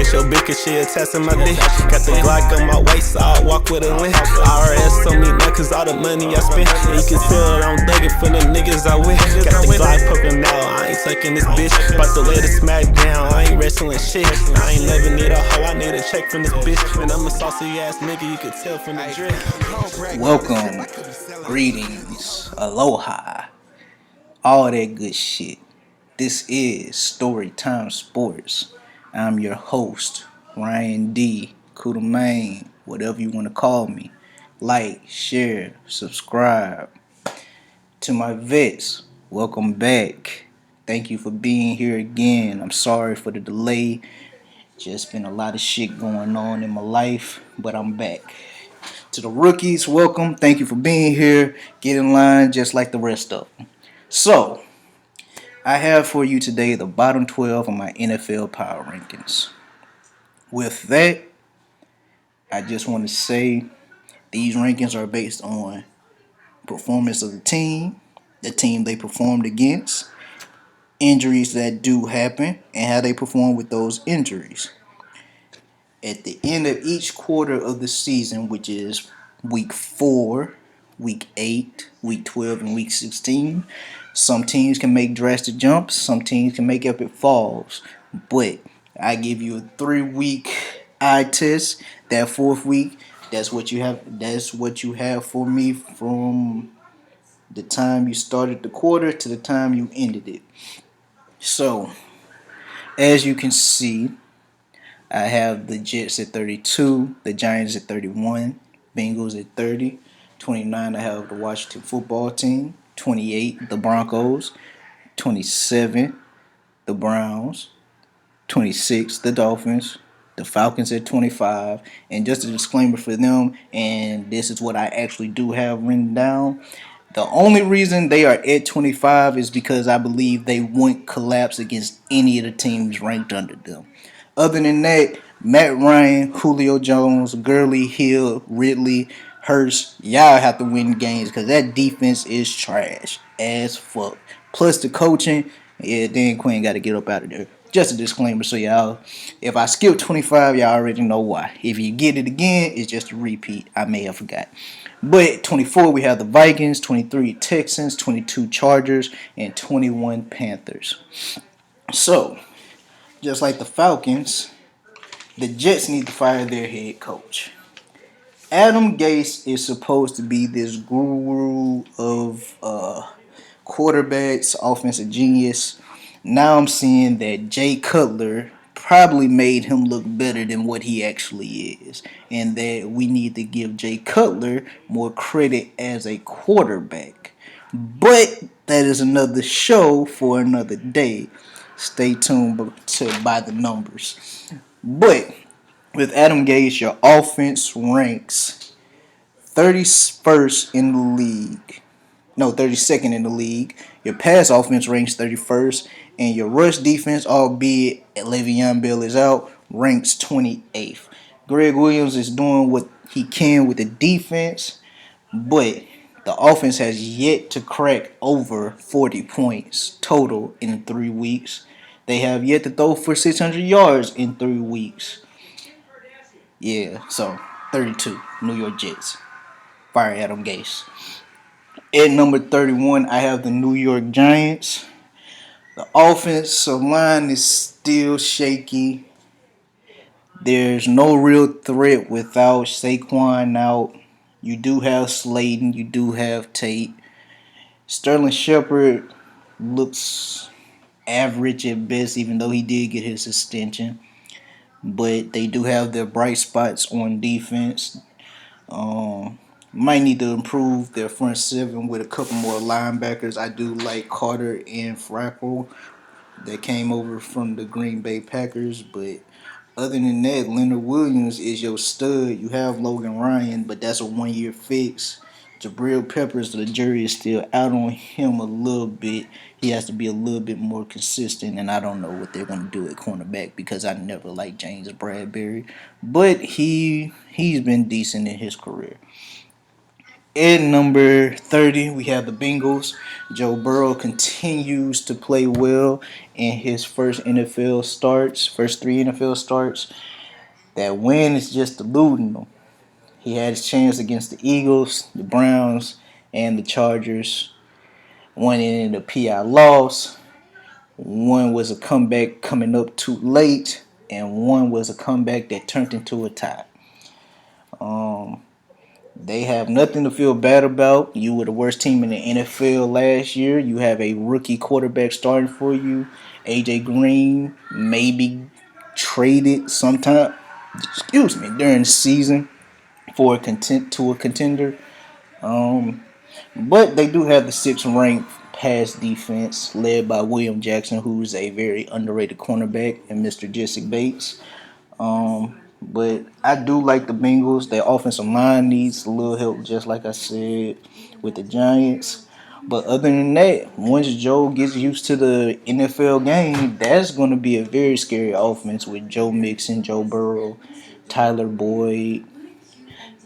kiss your bitch cause she attached to my dick. Got the Glock on my waist, so I walk with a limp. IRS on me now cause all the money I spent. And you can tell that I'm thugging for the niggas I with. Got the Glock poking out, I ain't sucking this bitch. About to lay the smack down, I ain't wrestling shit. I ain't never need a hoe, I need a check from this bitch. And I'm a saucy ass nigga, you can tell from the drip. Welcome, greetings, aloha, all that good shit. This is Storytime Sports. I'm your host, Ryan D. Kudamain, whatever you want to call me. Like, share, subscribe. To my vets, welcome back. Thank you for being here again. I'm sorry for the delay. Just been a lot of shit going on in my life, but I'm back. To the rookies, welcome. Thank you for being here. Get in line just like the rest of them. So, I have for you today the bottom 12 of my NFL power rankings. With that, I just want to say these rankings are based on performance of the team they performed against, injuries that do happen, and how they perform with those injuries. At the end of each quarter of the season, which is week 4, week 8, week 12, and week 16, some teams can make drastic jumps, some teams can make epic falls. But I give you a 3-week eye test. That 4th week, that's what you have. That's what you have for me from the time you started the quarter to the time you ended it. So, as you can see, I have the Jets at 32, the Giants at 31, Bengals at 30, 29 I have the Washington football team, 28 the Broncos, 27 the Browns, 26 the Dolphins, the Falcons at 25, and just a disclaimer for them, and this is what I actually do have written down. The only reason they are at 25 is because I believe they won't collapse against any of the teams ranked under them. Other than that, Matt Ryan, Julio Jones, Gurley, Hill, Ridley, Hurst, y'all have to win games because that defense is trash as fuck. Plus the coaching, yeah, Dan Quinn got to get up out of there. Just a disclaimer, so y'all, if I skip 25, y'all already know why. If you get it again, it's just a repeat. I may have forgot. But 24, we have the Vikings, 23 Texans, 22 Chargers, and 21 Panthers. So, just like the Falcons, the Jets need to fire their head coach. Adam Gase is supposed to be this guru of quarterbacks, offensive genius. Now I'm seeing that Jay Cutler probably made him look better than what he actually is. And that we need to give Jay Cutler more credit as a quarterback. But that is another show for another day. Stay tuned to buy the numbers. But with Adam Gase, your offense ranks 31st in the league. No, 32nd in the league. Your pass offense ranks 31st. And your rush defense, albeit Le'Veon Bell is out, ranks 28th. Greg Williams is doing what he can with the defense, but the offense has yet to crack over 40 points total in 3 weeks. They have yet to throw for 600 yards in 3 weeks. Yeah, so 32, New York Jets. Fire Adam Gase. At number 31, I have the New York Giants. The offensive line is still shaky. There's no real threat without Saquon out. You do have Slayton. You do have Tate. Sterling Shepard looks average at best, even though he did get his extension. But they do have their bright spots on defense. Might need to improve their front seven with a couple more linebackers. I do like Carter and Frackel that came over from the Green Bay Packers. But other than that, Leonard Williams is your stud. You have Logan Ryan, but that's a 1-year fix. Jabril Peppers, the jury is still out on him a little bit. He has to be a little bit more consistent, and I don't know what they're going to do at cornerback because I never liked James Bradbury. But he's been decent in his career. At number 30, we have the Bengals. Joe Burrow continues to play well in his first 3 NFL starts. That win is just eluding him. He had his chance against the Eagles, the Browns, and the Chargers. One ended a PI loss. One was a comeback coming up too late, and one was a comeback that turned into a tie. They have nothing to feel bad about. You were the worst team in the NFL last year. You have a rookie quarterback starting for you. AJ Green maybe traded sometime, during the season for a contender. But they do have the sixth ranked pass defense led by William Jackson, who's a very underrated cornerback, and Mr. Jesse Bates. But I do like the Bengals. Their offensive line needs a little help, just like I said with the Giants. But other than that, once Joe gets used to the NFL game, that's going to be a very scary offense with Joe Mixon, Joe Burrow, Tyler Boyd.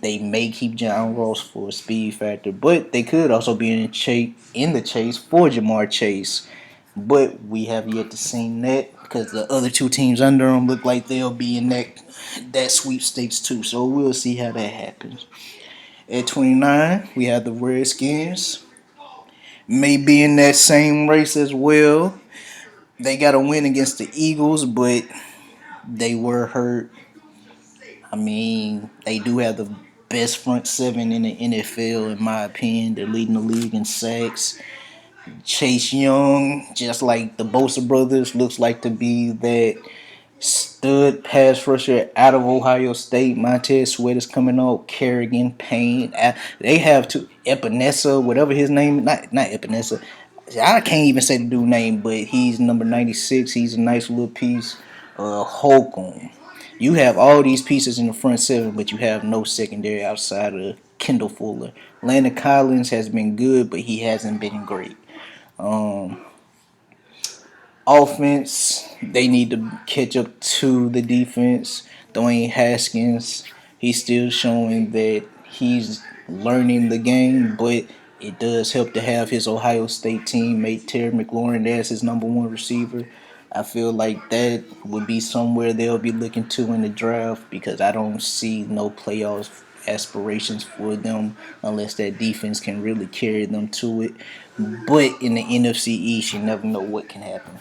They may keep John Ross for a speed factor, but they could also be in the chase for Jamar Chase. But we have yet to see that because the other two teams under them look like they'll be in that sweepstakes too. So we'll see how that happens. At 29, we have the Redskins. May be in that same race as well. They got a win against the Eagles, but they were hurt. I mean, they do have the best front seven in the NFL, in my opinion. They're leading the league in sacks. Chase Young, just like the Bosa brothers, looks like to be that stud pass rusher out of Ohio State. Montez Sweat is coming out. Kerrigan, Payne. They have two. Epinesa, whatever his name. Not Epinesa. I can't even say the dude's name, but he's number 96. He's a nice little piece. Holcomb. You have all these pieces in the front seven, but you have no secondary outside of Kendall Fuller. Landon Collins has been good, but he hasn't been great. Offense, they need to catch up to the defense. Dwayne Haskins, he's still showing that he's learning the game, but it does help to have his Ohio State teammate Terry McLaurin as his number one receiver. I feel like that would be somewhere they'll be looking to in the draft because I don't see no playoff aspirations for them unless that defense can really carry them to it. But in the NFC East, you never know what can happen.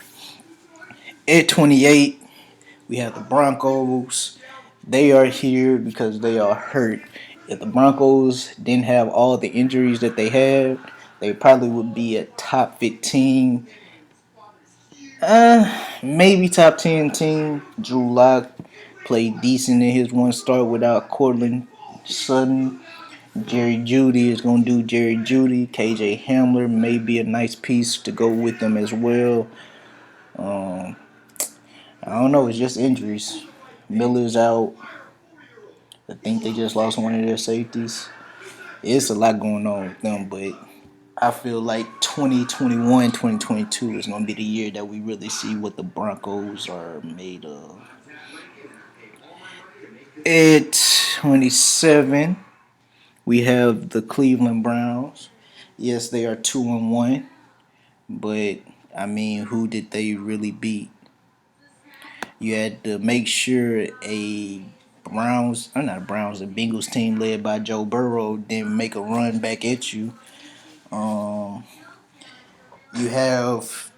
At 28, we have the Broncos. They are here because they are hurt. If the Broncos didn't have all the injuries that they had, they probably would be a top 15, maybe top 10 team. Drew Lock played decent in his one start without Cortland Sutton. Jerry Jeudy is going to do Jerry Jeudy. KJ Hamler may be a nice piece to go with them as well. I don't know. It's just injuries. Miller's out. I think they just lost one of their safeties. It's a lot going on with them, but I feel like 2021, 2022 is going to be the year that we really see what the Broncos are made of. At 27, we have the Cleveland Browns. Yes, they are 2-1, but I mean, who did they really beat? You had to make sure a the Bengals team led by Joe Burrow didn't make a run back at you. You have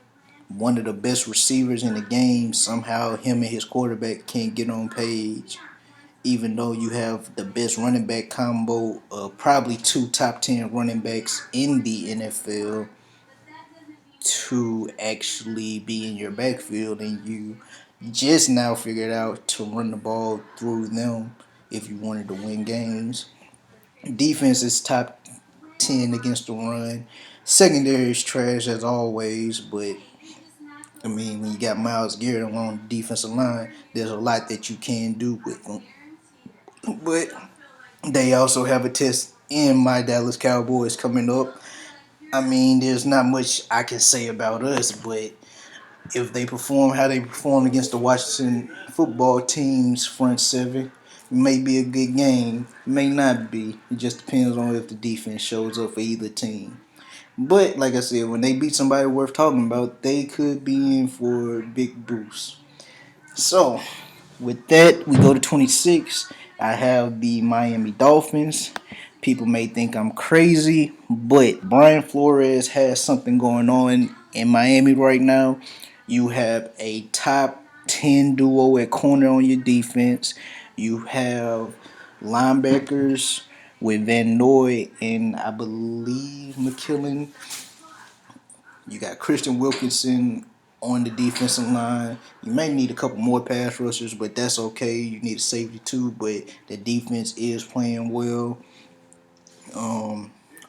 one of the best receivers in the game. Somehow, him and his quarterback can't get on page. Even though you have the best running back combo, probably two top 10 running backs in the NFL to actually be in your backfield, and you just now figured out to run the ball through them if you wanted to win games. Defense is top 10 against the run. Secondary is trash as always, but I mean, when you got Myles Garrett along the defensive line, there's a lot that you can do with them. But they also have a test in my Dallas Cowboys coming up. I mean, there's not much I can say about us, but if they perform how they performed against the Washington football team's front seven, May be a good game, may not be. It just depends on if the defense shows up for either team. But like I said, when they beat somebody worth talking about, they could be in for a big boost. So with that, we go to 26. I have the Miami Dolphins. People may think I'm crazy, but Brian Flores has something going on in Miami right now. You have a top 10 duo at corner on your defense. You have linebackers with Van Noy and I believe McKillen. You got Christian Wilkinson on the defensive line. You may need a couple more pass rushers, but that's okay. You need a safety too, but the defense is playing well.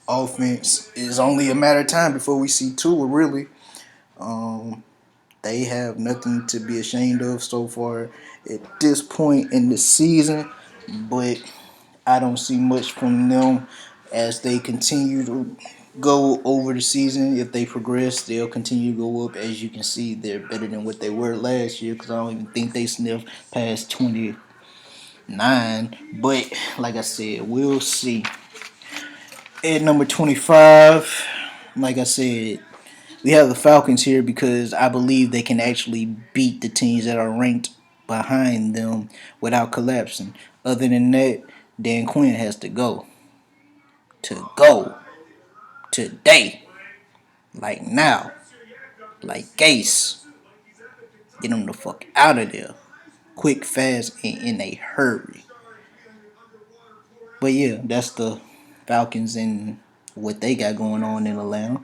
Offense is only a matter of time before we see Tua, really. They have nothing to be ashamed of so far at this point in the season, but I don't see much from them as they continue to go over the season. If they progress, they'll continue to go up. As you can see, they're better than what they were last year because I don't even think they sniffed past 29. But like I said, we'll see. At number 25, like I said, we have the Falcons here because I believe they can actually beat the teams that are ranked behind them without collapsing. Other than that, Dan Quinn has to go. To go. Today. Like now. Like Gase. Get him the fuck out of there. Quick, fast, and in a hurry. But yeah, that's the Falcons and what they got going on in Atlanta.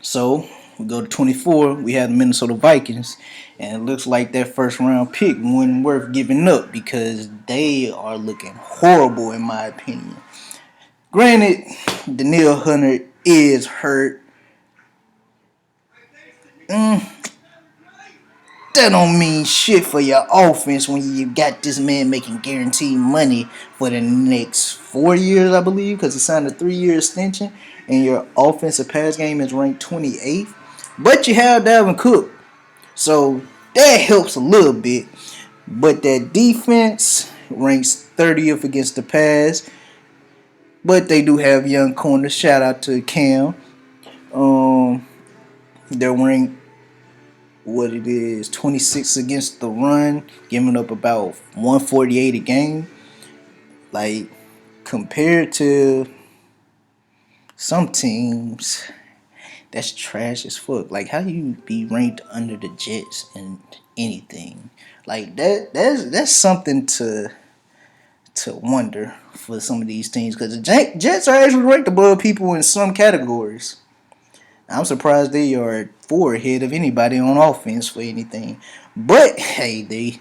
So we go to 24. We have the Minnesota Vikings, and it looks like that first round pick wasn't worth giving up because they are looking horrible in my opinion. Granted, Danielle Hunter is hurt. That don't mean shit for your offense when you got this man making guaranteed money for the next 4 years, I believe, because he signed a 3-year extension, and your offensive pass game is ranked 28th. But you have Dalvin Cook, so that helps a little bit. But that defense ranks 30th against the pass. But they do have young corners. Shout out to Cam. They're ranked 26 against the run, giving up about 148 a game. Like, compared to some teams, that's trash as fuck. Like, how you be ranked under the Jets and anything? Like, that's something to wonder for some of these teams, because the Jets are actually ranked above people in some categories. I'm surprised they are 4 ahead of anybody on offense for anything. But hey,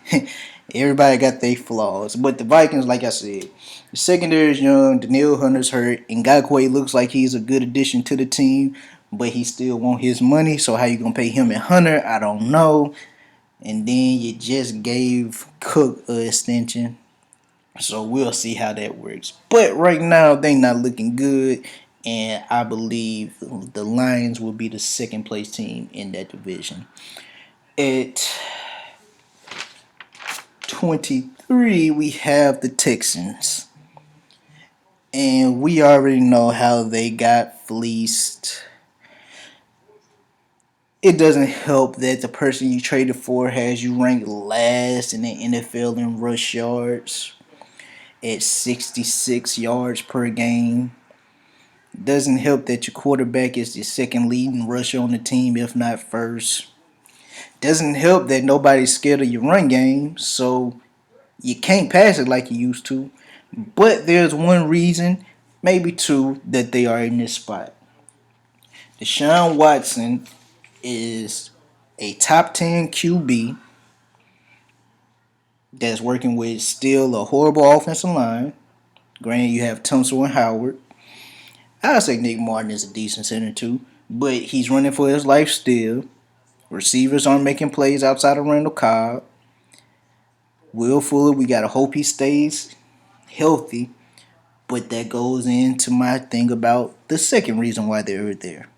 everybody got their flaws. But the Vikings, like I said, the secondary is young. Danielle Hunter's hurt. Ngakoue looks like he's a good addition to the team, but he still want his money. So how you gonna pay him and Hunter? I don't know. And then you just gave Cook an extension. So we'll see how that works. But right now, they not looking good. And I believe the Lions will be the second place team in that division. At 23, we have the Texans. And we already know how they got fleeced. It doesn't help that the person you traded for has you ranked last in the NFL in rush yards at 66 yards per game. Doesn't help that your quarterback is the second leading rusher on the team, if not first. Doesn't help that nobody's scared of your run game, so you can't pass it like you used to. But there's one reason, maybe two, that they are in this spot. Deshaun Watson is a top 10 QB that's working with still a horrible offensive line. Granted, you have Tunsil and Howard. I'd say Nick Martin is a decent center too, but he's running for his life still. Receivers aren't making plays outside of Randall Cobb. Will Fuller, we gotta hope he stays healthy, but that goes into my thing about the second reason why they're there.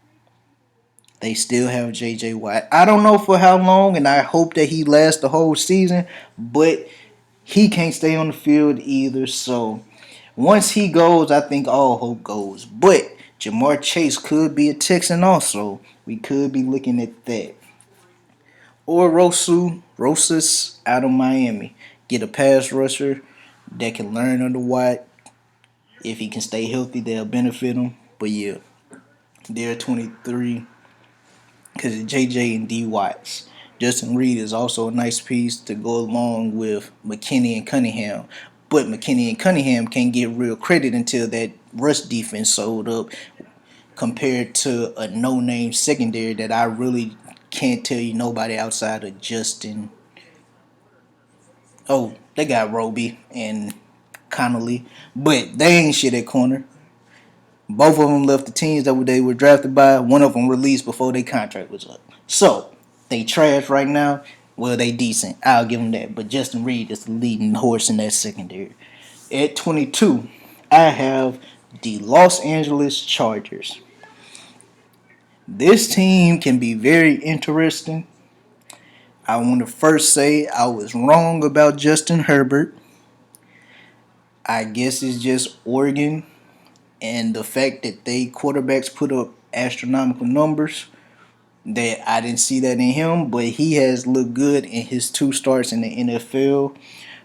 They still have J.J. Watt. I don't know for how long, and I hope that he lasts the whole season, but He can't stay on the field either. So once he goes, I think all hope goes. But Jamar Chase could be a Texan also. We could be looking at that. Or Rosas out of Miami. Get a pass rusher that can learn under Watt. If he can stay healthy, they'll benefit him. But yeah, they're 23 because of JJ and D Watts. Justin Reed is also a nice piece to go along with McKinney and Cunningham. But McKinney and Cunningham can't get real credit until that rush defense sold up compared to a no-name secondary that I really can't tell you nobody outside of Justin. Oh, they got Roby and Connolly, but they ain't shit at corner. Both of them left the teams that they were drafted by. One of them released before their contract was up. So, they trash right now. Well, they decent. I'll give them that. But Justin Reed is the leading horse in that secondary. At 22, I have the Los Angeles Chargers. This team can be very interesting. I want to first say I was wrong about Justin Herbert. I guess it's just Oregon and the fact that they quarterbacks put up astronomical numbers that I didn't see that in him, but he has looked good in his 2 starts in the NFL.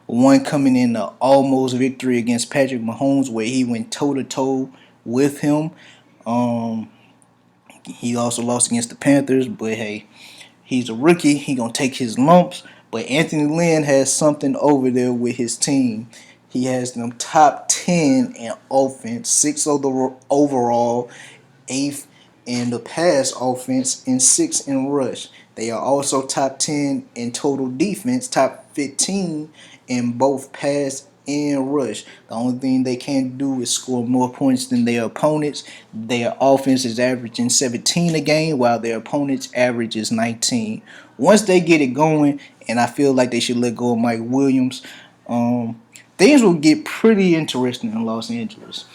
One coming in the almost victory against Patrick Mahomes where he went toe to toe with him. He also lost against the Panthers, but hey, he's a rookie. He gonna take his lumps. But Anthony Lynn has something over there with his team. He has them top 10 in offense, 6th overall, 8th in the pass offense, and 6th in rush. They are also top 10 in total defense, top 15 in both pass and rush. The only thing they can't do is score more points than their opponents. Their offense is averaging 17 a game, while their opponent's average is 19. Once they get it going, and I feel like they should let go of Mike Williams, things will get pretty interesting in Los Angeles.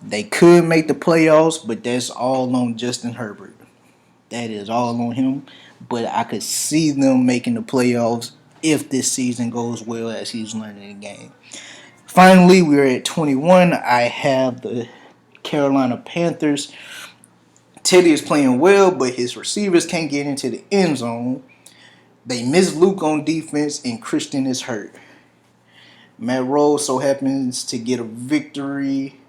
They could make the playoffs, but that's all on Justin Herbert. That is all on him. But I could see them making the playoffs if this season goes well as he's learning the game. Finally, we're at 21. I have the Carolina Panthers. Teddy is playing well, but his receivers can't get into the end zone. They miss Luke on defense, and Christian is hurt. Matt Rose so happens to get a victory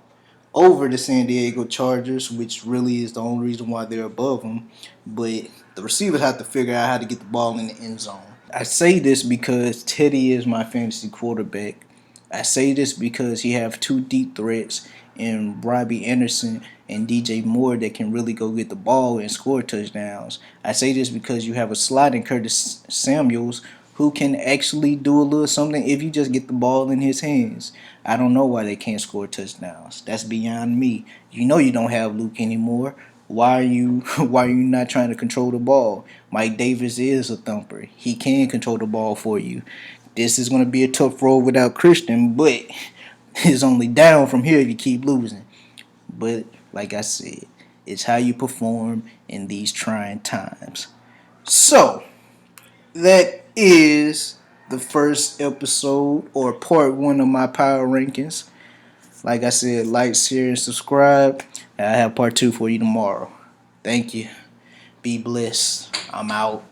over the San Diego Chargers, which really is the only reason why they're above them. But the receivers have to figure out how to get the ball in the end zone. I say this because Teddy is my fantasy quarterback. I say this because he have 2 deep threats in Robbie Anderson and DJ Moore that can really go get the ball and score touchdowns. I say this because you have a slot in Curtis Samuels who can actually do a little something if you just get the ball in his hands. I don't know why they can't score touchdowns. That's beyond me. You know you don't have Luke anymore. Why are you not trying to control the ball? Mike Davis is a thumper. He can control the ball for you. This is going to be a tough road without Christian, but it's only down from here if you keep losing. But like I said, it's how you perform in these trying times. So, that is the first episode or part 1 of my power rankings. Like I said, like, share, and subscribe. I have part 2 for you tomorrow. Thank you. Be blessed. I'm out.